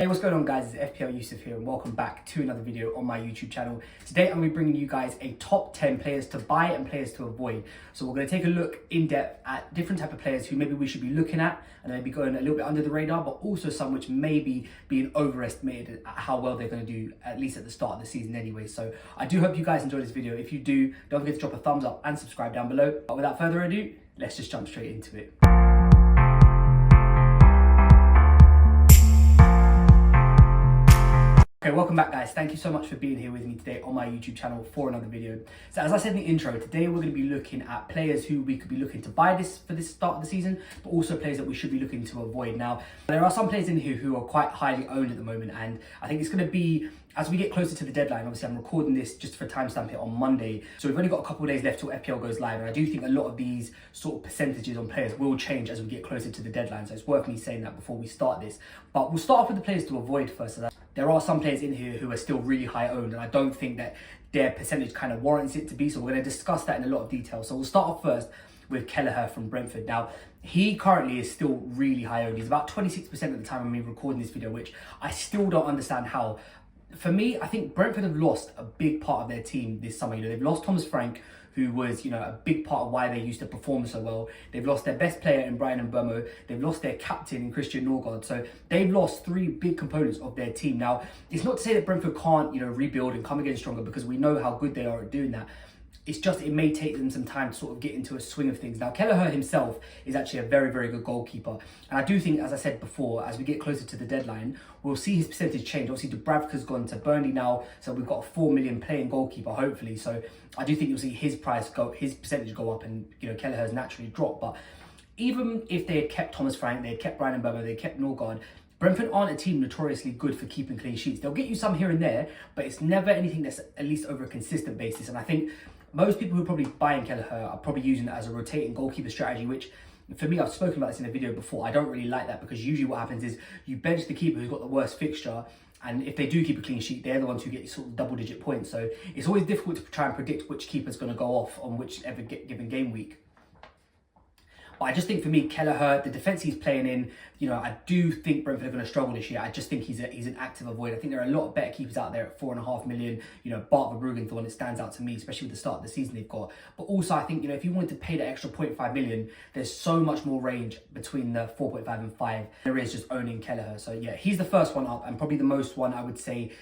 Hey, what's going on guys, it's FPL Yusuf here and welcome back to another video on my YouTube channel. Today I'm going to be bringing you guys a top 10 players to buy and players to avoid. So we're going to take a look in depth at different type of players who maybe we should be looking at and maybe going a little bit under the radar, but also some which may be being overestimated at how well they're going to do, at least at the start of the season anyway. So I do hope you guys enjoy this video. If you do, don't forget to drop a thumbs up and subscribe down below. But without further ado, let's just jump straight into it. Okay, welcome back guys. Thank you so much for being here with me today on my YouTube channel for another video. So as I said in the intro, today we're going to be looking at players who we could be looking to buy for this start of the season, but also players that we should be looking to avoid. Now, there are some players in here who are quite highly owned at the moment, and I think it's going to be, as we get closer to the deadline, obviously I'm recording this just for timestamp it on Monday, so we've only got a couple of days left till FPL goes live, and I do think a lot of these sort of percentages on players will change as we get closer to the deadline, so it's worth me saying that before we start this. But we'll start off with the players to avoid first. So there are some players in here who are still really high owned, and I don't think that their percentage kind of warrants it to be, so we're going to discuss that in a lot of detail. So we'll start off first with Kelleher from Brentford. Now, he currently is still really high owned. He's about 26% at the time of me recording this video, which I still don't understand how. For me, I think Brentford have lost a big part of their team this summer. You know, they've lost Thomas Frank, who was, you know, a big part of why they used to perform so well. They've lost their best player in Brian Mbeumo. They've lost their captain in Christian Norgard. So they've lost three big components of their team. Now, it's not to say that Brentford can't, you know, rebuild and come again stronger, because we know how good they are at doing that. It's just, it may take them some time to sort of get into a swing of things. Now, Kelleher himself is actually a very, very good goalkeeper. And I do think, as I said before, as we get closer to the deadline, we'll see his percentage change. Obviously, Dubravka's gone to Burnley now, so we've got a 4 million playing goalkeeper, hopefully. So I do think you'll see his percentage go up, and, you know, Kelleher's naturally drop. But even if they had kept Thomas Frank, they had kept Brian Mbeumo, they kept Norgard, Brentford aren't a team notoriously good for keeping clean sheets. They'll get you some here and there, but it's never anything that's at least over a consistent basis. And I think most people who are probably buying Kelleher are probably using it as a rotating goalkeeper strategy, which for me, I've spoken about this in a video before. I don't really like that, because usually what happens is you bench the keeper who's got the worst fixture, and if they do keep a clean sheet, they're the ones who get sort of double-digit points. So it's always difficult to try and predict which keeper's going to go off on whichever given game week. But I just think for me, Kelleher, the defence he's playing in, you know, I do think Brentford are going to struggle this year. I just think he's an active avoid. I think there are a lot of better keepers out there at 4.5 million. You know, Bart Verbruggen's the one that stands out to me, especially with the start of the season they've got. But also, I think, you know, if you wanted to pay that extra 0.5 million, there's so much more range between the 4.5 and 5. There is just owning Kelleher. So yeah, he's the first one up, and probably the most one I would say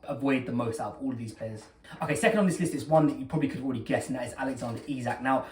avoid the most out of all of these players. Okay, second on this list is one that you probably could already guess, and that is Alexander Isak. Now,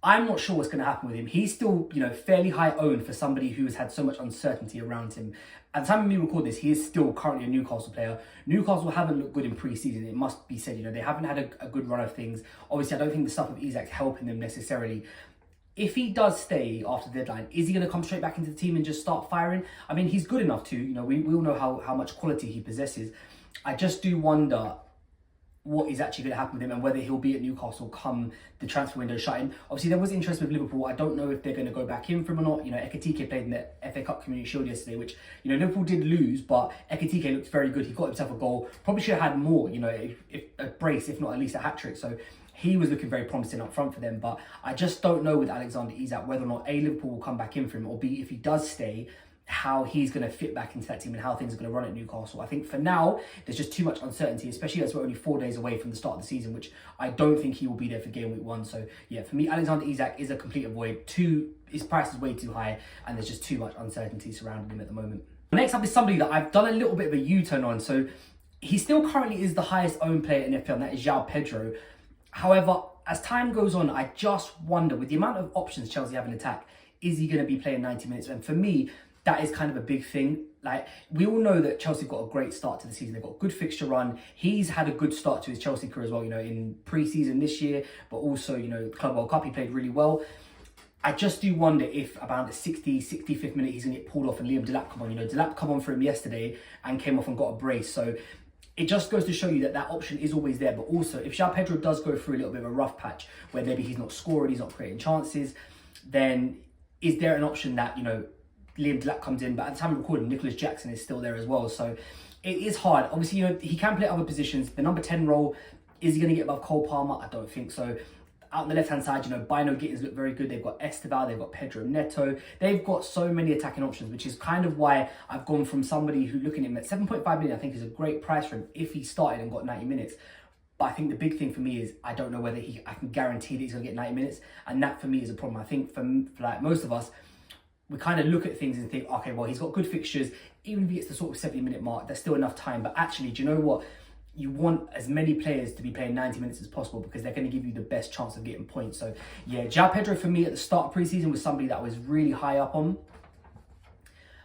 I'm not sure what's going to happen with him. He's still, you know, fairly high owned for somebody who has had so much uncertainty around him. At the time of me record this, he is still currently a Newcastle player. Newcastle haven't looked good in pre-season, it must be said. You know, they haven't had a good run of things. Obviously, I don't think the stuff with Isak's helping them necessarily. If he does stay after the deadline, is he going to come straight back into the team and just start firing? I mean, he's good enough to, you know, we all know how much quality he possesses. I just do wonder what is actually going to happen with him, and whether he'll be at Newcastle come the transfer window shutting. Obviously, there was interest with Liverpool. I don't know if they're going to go back in for him or not. You know, Ekitike played in the FA Cup Community Shield yesterday, which, you know, Liverpool did lose, but Ekitike looked very good. He got himself a goal. Probably should have had more, you know, if a brace, if not at least a hat-trick. So he was looking very promising up front for them. But I just don't know with Alexander Isak whether or not A, Liverpool will come back in for him, or B, if he does stay, how he's going to fit back into that team and how things are going to run at Newcastle. I think for now, there's just too much uncertainty, especially as we're only 4 days away from the start of the season, which I don't think he will be there for game week 1. So yeah, for me, Alexander Isak is a complete avoid. His price is way too high, and there's just too much uncertainty surrounding him at the moment. Next up is somebody that I've done a little bit of a U-turn on. So he still currently is the highest owned player in FPL, and that is João Pedro. However, as time goes on, I just wonder, with the amount of options Chelsea have in attack, is he going to be playing 90 minutes? And for me, that is kind of a big thing. Like, we all know that Chelsea got a great start to the season. They've got a good fixture run. He's had a good start to his Chelsea career as well, you know, in pre-season this year, but also, you know, Club World Cup, he played really well. I just do wonder if about the 65th minute, he's going to get pulled off and Liam Delap come on. You know, Delap come on for him yesterday and came off and got a brace. So it just goes to show you that that option is always there. But also, if João Pedro does go through a little bit of a rough patch where maybe he's not scoring, he's not creating chances, then is there an option that, you know, Liam Delap comes in? But at the time of recording, Nicholas Jackson is still there as well. So it is hard. Obviously, you know, he can play other positions. The number 10 role, is he going to get above Cole Palmer? I don't think so. out on the left-hand side, you know, Bino Gittins look very good. They've got Esteval, they've got Pedro Neto. They've got so many attacking options, which is kind of why I've gone from somebody who, looking at him at 7.5 million, I think is a great price for him if he started and got 90 minutes. But I think the big thing for me is I don't know whether I can guarantee that he's going to get 90 minutes. And that for me is a problem. I think for like most of us, we kind of look at things and think, okay, well, he's got good fixtures. Even if he gets the sort of 70-minute mark, there's still enough time. But actually, do you know what? You want as many players to be playing 90 minutes as possible because they're going to give you the best chance of getting points. So yeah, João Pedro for me at the start of preseason was somebody that I was really high up on.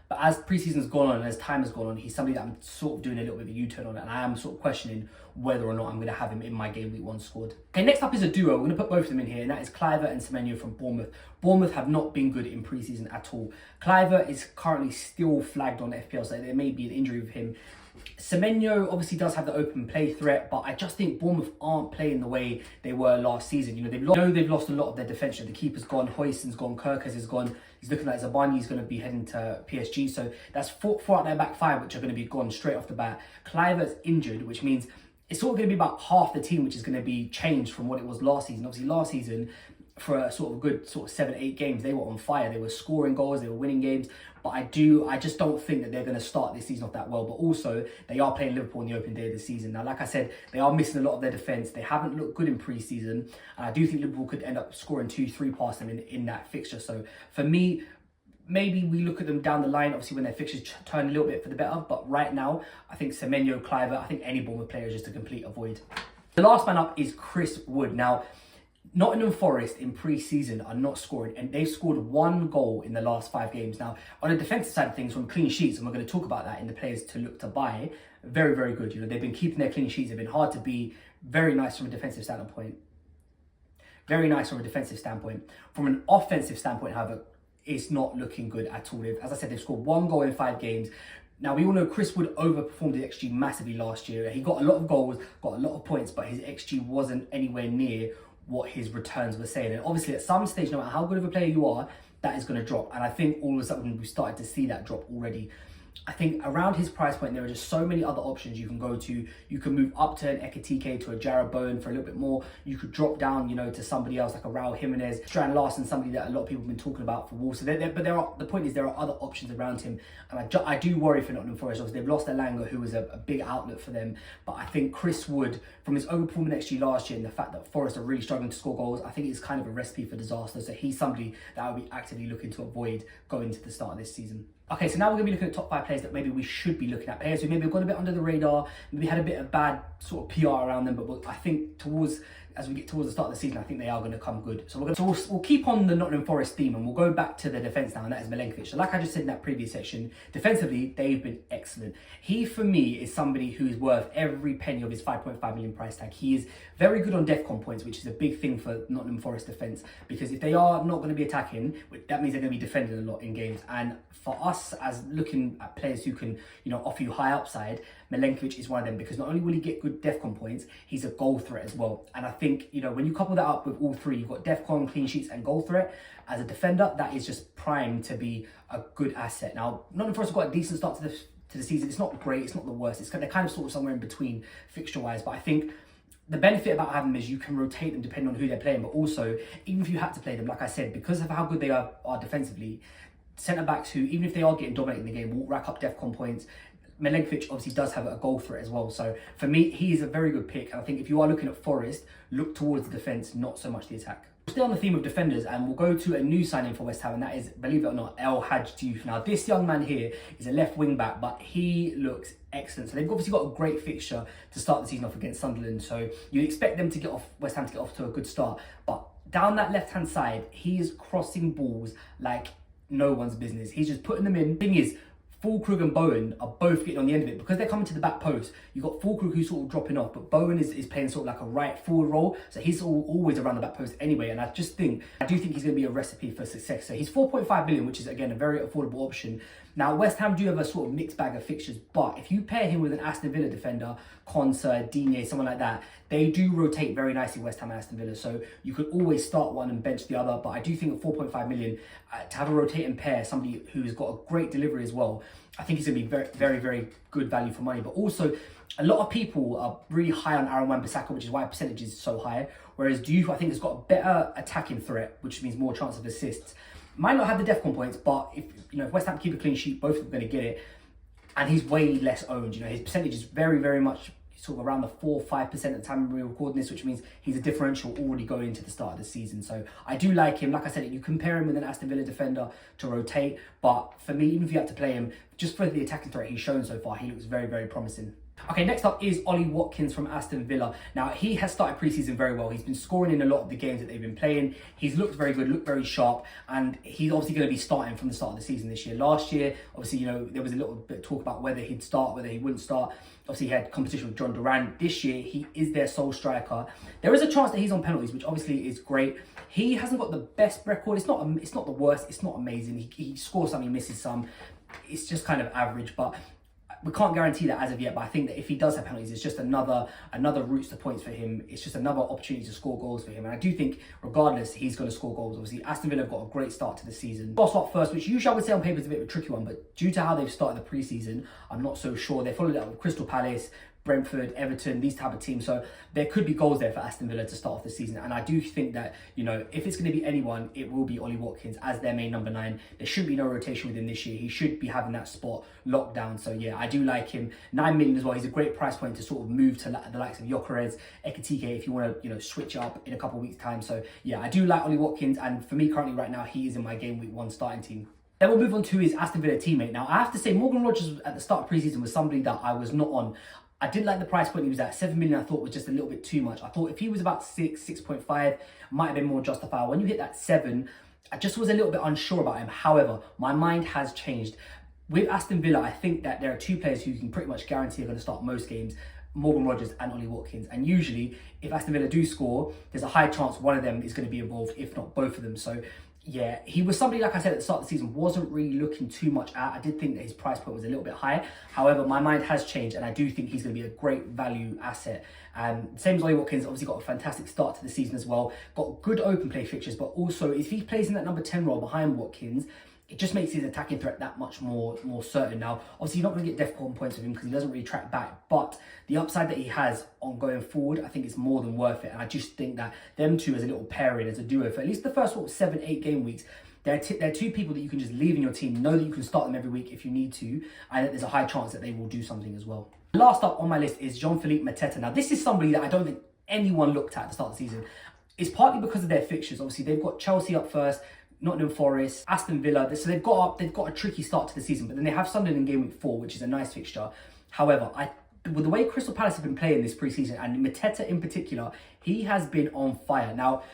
But as preseason's gone on and as time has gone on, he's somebody that I'm sort of doing a little bit of a U-turn on, and I am sort of questioning whether or not I'm going to have him in my game week 1 squad. Okay, next up is a duo. We're going to put both of them in here, and that is Cliver and Semenyo from Bournemouth. Bournemouth have not been good in preseason at all. Cliver is currently still flagged on FPL, so there may be an injury with him. Semenyo obviously does have the open play threat, but I just think Bournemouth aren't playing the way they were last season. You know, they've lost a lot of their defence. The keeper's gone, Hoyson's gone, Kirkers is gone. He's looking like Zabani's going to be heading to PSG. So that's four out their back five, which are going to be gone straight off the bat. Cliver's injured, which means it's sort of going to be about half the team, which is going to be changed from what it was last season. Obviously, last season, for a sort of good 7-8 games, they were on fire. They were scoring goals, they were winning games. But I just don't think that they're going to start this season off that well. But also, they are playing Liverpool on the open day of the season. Now, like I said, they are missing a lot of their defence. They haven't looked good in pre-season. And I do think Liverpool could end up scoring 2-3 past them in that fixture. So for me, maybe we look at them down the line, obviously when their fixtures turn a little bit for the better. But right now, I think Semenyo, Cliver, I think any Bournemouth player is just a complete avoid. The last man up is Chris Wood. Now, Nottingham Forest in pre-season are not scoring, and they've scored 1 goal in the last 5 games. Now, on the defensive side of things, from clean sheets, and we're going to talk about that in the players to look to buy, very, very good. You know, they've been keeping their clean sheets. They've been hard to beat. Very nice from a defensive standpoint. Very nice from a defensive standpoint. From an offensive standpoint, however, it's not looking good at all. As I said, they've scored 1 goal in 5 games. Now, we all know Chris Wood overperformed the XG massively last year. He got a lot of goals, got a lot of points, but his XG wasn't anywhere near what his returns were saying. And obviously, at some stage, no matter how good of a player you are, that is going to drop. And I think all of a sudden, we started to see that drop already. I think around his price point, there are just so many other options you can go to. You can move up to an Ekitike, to a Jarrod Bowen for a little bit more. You could drop down, you know, to somebody else like a Raul Jimenez, Strand Larson, somebody that a lot of people have been talking about for Wolves. So the point is there are other options around him. And I do worry for Nottingham Forest. Obviously, they've lost Elanga, who was a big outlet for them. But I think Chris Wood, from his overperformance XG last year and the fact that Forest are really struggling to score goals, I think it's kind of a recipe for disaster. So he's somebody that I'll be actively looking to avoid going to the start of this season. Okay, so now we're going to be looking at top 5 players that maybe we should be looking at. Players who maybe have gone a bit under the radar, maybe had a bit of bad sort of PR around them, but I think as we get towards the start of the season, I think they are going to come good. So we'll keep on the Nottingham Forest theme, and we'll go back to the defence now, and that is Milenkovic. So like I just said in that previous section, defensively, they've been excellent. He, for me, is somebody who is worth every penny of his 5.5 million price tag. He is very good on DEFCON points, which is a big thing for Nottingham Forest defence, because if they are not going to be attacking, that means they're going to be defending a lot in games. And for us, as looking at players who can, you know, offer you high upside, Milenkovic is one of them, because not only will he get good DEFCON points, he's a goal threat as well. And I think, you know, when you couple that up with all 3, you've got DEFCON, clean sheets and goal threat, as a defender, that is just primed to be a good asset. Now, Nottingham Forest have got a decent start to the season. It's not great, it's not the worst. They're kind of sort of somewhere in between fixture-wise, but I think the benefit about having them is you can rotate them depending on who they're playing, but also, even if you had to play them, like I said, because of how good they are defensively, centre-backs who, even if they are getting dominated in the game, will rack up DEFCON points. Milenkovic obviously does have a goal threat as well. So for me, he is a very good pick. And I think if you are looking at Forest, look towards the defence, not so much the attack. We'll stay on the theme of defenders, and we'll go to a new signing for West Ham, and that is, believe it or not, El Hadj Diouf. Now, this young man here is a left wing back, but he looks excellent. So they've obviously got a great fixture to start the season off against Sunderland. So you expect them to get off, West Ham to get off to a good start. But down that left-hand side, he is crossing balls like no one's business. He's just putting them in. Thing is, Fulkrug and Bowen are both getting on the end of it because they're coming to the back post. You've got Fulkrug who's sort of dropping off, but Bowen is playing sort of like a right forward role. So he's always around the back post anyway. And I do think he's going to be a recipe for success. So he's 4.5 million, which is, again, a very affordable option. Now, West Ham do have a sort of mixed bag of fixtures, but if you pair him with an Aston Villa defender, Konsa, Digne, someone like that, they do rotate very nicely, West Ham and Aston Villa. So you could always start one and bench the other. But I do think at 4.5 million, to have a rotating pair, somebody who's got a great delivery as well, I think he's going to be very, very, very good value for money. But also, a lot of people are really high on Aaron Wan-Bissaka, which is why percentage is so high. Whereas Diouf, I think, has got a better attacking threat, which means more chance of assists. Might not have the DEFCON points, but if West Ham keep a clean sheet, both of them are going to get it. And he's way less owned. His percentage is very, very much sort of around the 4-5% at the time we're recording this, which means he's a differential already going into the start of the season. So I do like him. Like I said, you compare him with an Aston Villa defender to rotate, but for me, even if you had to play him, just for the attacking threat he's shown so far, he looks very, very promising. Okay, next up is Ollie Watkins from Aston Villa. Now, he has started pre-season very well. He's been scoring in a lot of the games that they've been playing. He's looked very good, looked very sharp, and he's obviously going to be starting from the start of the season this year. Last year, obviously, there was a little bit of talk about whether he'd start, whether he wouldn't start. Obviously, he had competition with John Duran. This year, he is their sole striker. There is a chance that he's on penalties, which obviously is great. He hasn't got the best record. It's not the worst. It's not amazing. He scores some, he misses some. It's just kind of average, but we can't guarantee that as of yet, but I think that if he does have penalties, it's just another route to points for him. It's just another opportunity to score goals for him. And I do think, regardless, he's going to score goals. Obviously, Aston Villa have got a great start to the season. I'll start first, which usually I would say on paper is a bit of a tricky one, but due to how they've started the pre-season, I'm not so sure. They followed it up with Crystal Palace, Brentford, Everton, these type of teams. So there could be goals there for Aston Villa to start off the season. And I do think that, if it's going to be anyone, it will be Ollie Watkins as their main number 9. There should be no rotation with him this year. He should be having that spot locked down. So yeah, I do like him. 9 million as well. He's a great price point to sort of move to the likes of Gyökeres, Ekitike if you want to, switch up in a couple of weeks' time. So yeah, I do like Ollie Watkins. And for me currently right now, he is in my game week 1 starting team. Then we'll move on to his Aston Villa teammate. Now, I have to say, Morgan Rogers at the start of pre-season was somebody that I was not on. I did like the price point he was at. 7 million I thought was just a little bit too much. I thought if he was about 6.5, might have been more justifiable. When you hit that 7, I just was a little bit unsure about him. However, my mind has changed. With Aston Villa, I think that there are 2 players who you can pretty much guarantee are going to start most games. Morgan Rogers and Ollie Watkins. And usually, if Aston Villa do score, there's a high chance one of them is going to be involved, if not both of them. So yeah, he was somebody, like I said, at the start of the season, wasn't really looking too much at. I did think that his price point was a little bit high. However, my mind has changed, and I do think he's going to be a great value asset. Same as Ollie Watkins, obviously got a fantastic start to the season as well. Got good open play fixtures, but also if he plays in that number 10 role behind Watkins, it just makes his attacking threat that much more certain. Now, obviously, you're not going to get DEFCON points with him because he doesn't really track back, but the upside that he has on going forward, I think it's more than worth it. And I just think that them two as a little pairing, as a duo, for at least the first 7-8 game weeks, they're 2 people that you can just leave in your team, know that you can start them every week if you need to, and that there's a high chance that they will do something as well. Last up on my list is Jean-Philippe Mateta. Now, this is somebody that I don't think anyone looked at the start of the season. It's partly because of their fixtures. Obviously, they've got Chelsea up first, Nottingham Forest, Aston Villa. So they've got a tricky start to the season, but then they have Sunderland in game week 4, which is a nice fixture. However, with the way Crystal Palace have been playing this pre-season, and Mateta in particular, he has been on fire. Now,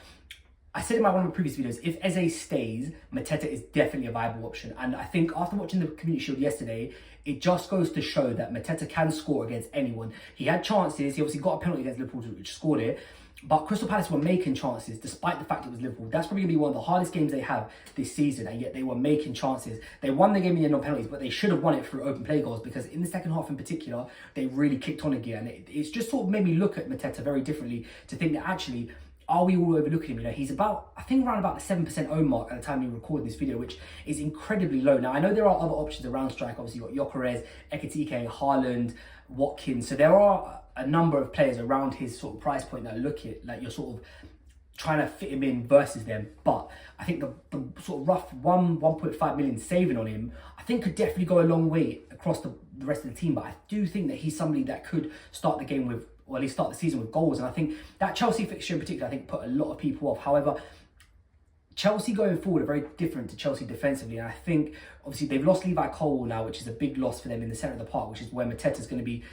I said in one of my previous videos, if Eze stays, Mateta is definitely a viable option. And I think after watching the Community Shield yesterday, it just goes to show that Mateta can score against anyone. He had chances. He obviously got a penalty against Liverpool, which scored it. But Crystal Palace were making chances despite the fact it was Liverpool. That's probably going to be one of the hardest games they have this season, and yet they were making chances. They won the game in the end on penalties, but they should have won it through open play goals, because in the second half in particular, they really kicked on again. It's just sort of made me look at Mateta very differently, to think that actually, are we all overlooking him? He's about, I think, around about the 7% own mark at the time we record this video, which is incredibly low. Now, I know there are other options around strike. Obviously, you've got Gyökeres, Ekitike, Haaland, Watkins. So there are a number of players around his sort of price point that look at, like, you're sort of trying to fit him in versus them. But I think the sort of rough 1.5 million saving on him, I think could definitely go a long way across the rest of the team. But I do think that he's somebody that could start the game with, or at least start the season with goals. And I think that Chelsea fixture in particular, I think, put a lot of people off. However, Chelsea going forward are very different to Chelsea defensively. And I think, obviously, they've lost Levi Colwill now, which is a big loss for them in the centre of the park, which is where Mateta's going to be,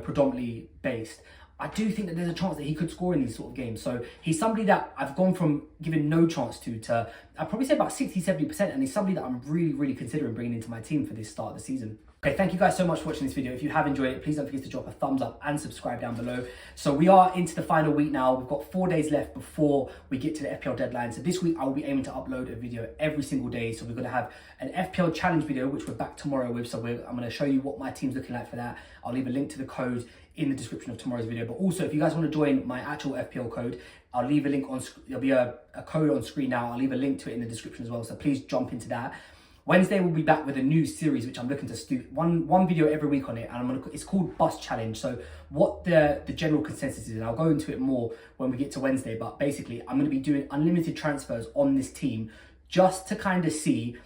predominantly based. I do think that there's a chance that he could score in these sort of games. So he's somebody that I've gone from giving no chance to I'd probably say about 60-70%. And he's somebody that I'm really, really considering bringing into my team for this start of the season. Okay, thank you guys so much for watching this video. If you have enjoyed it, please don't forget to drop a thumbs up and subscribe down below. So we are into the final week now. We've got 4 days left before we get to the FPL deadline. So this week I will be aiming to upload a video every single day. So we're going to have an FPL challenge video, which we're back tomorrow with. So I'm going to show you what my team's looking like for that. I'll leave a link to the code in the description of tomorrow's video. But also, if you guys want to join my actual FPL code, I'll leave a link on, there'll be a code on screen now. I'll leave a link to it in the description as well. So please jump into that. Wednesday we'll be back with a new series which I'm looking to do one video every week on it, and it's called Bus Challenge. So what the general consensus is, and I'll go into it more when we get to Wednesday, but basically I'm going to be doing unlimited transfers on this team just to kind of see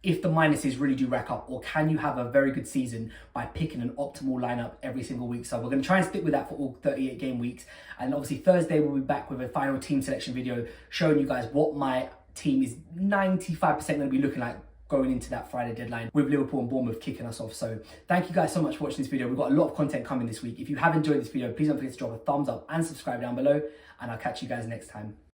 if the minuses really do rack up, or can you have a very good season by picking an optimal lineup every single week. So we're going to try and stick with that for all 38 game weeks. And obviously Thursday we'll be back with a final team selection video showing you guys what my team is 95% going to be looking like going into that Friday deadline, with Liverpool and Bournemouth kicking us off. So thank you guys so much for watching this video. We've got a lot of content coming this week. If you have enjoyed this video, please don't forget to drop a thumbs up and subscribe down below, and I'll catch you guys next time.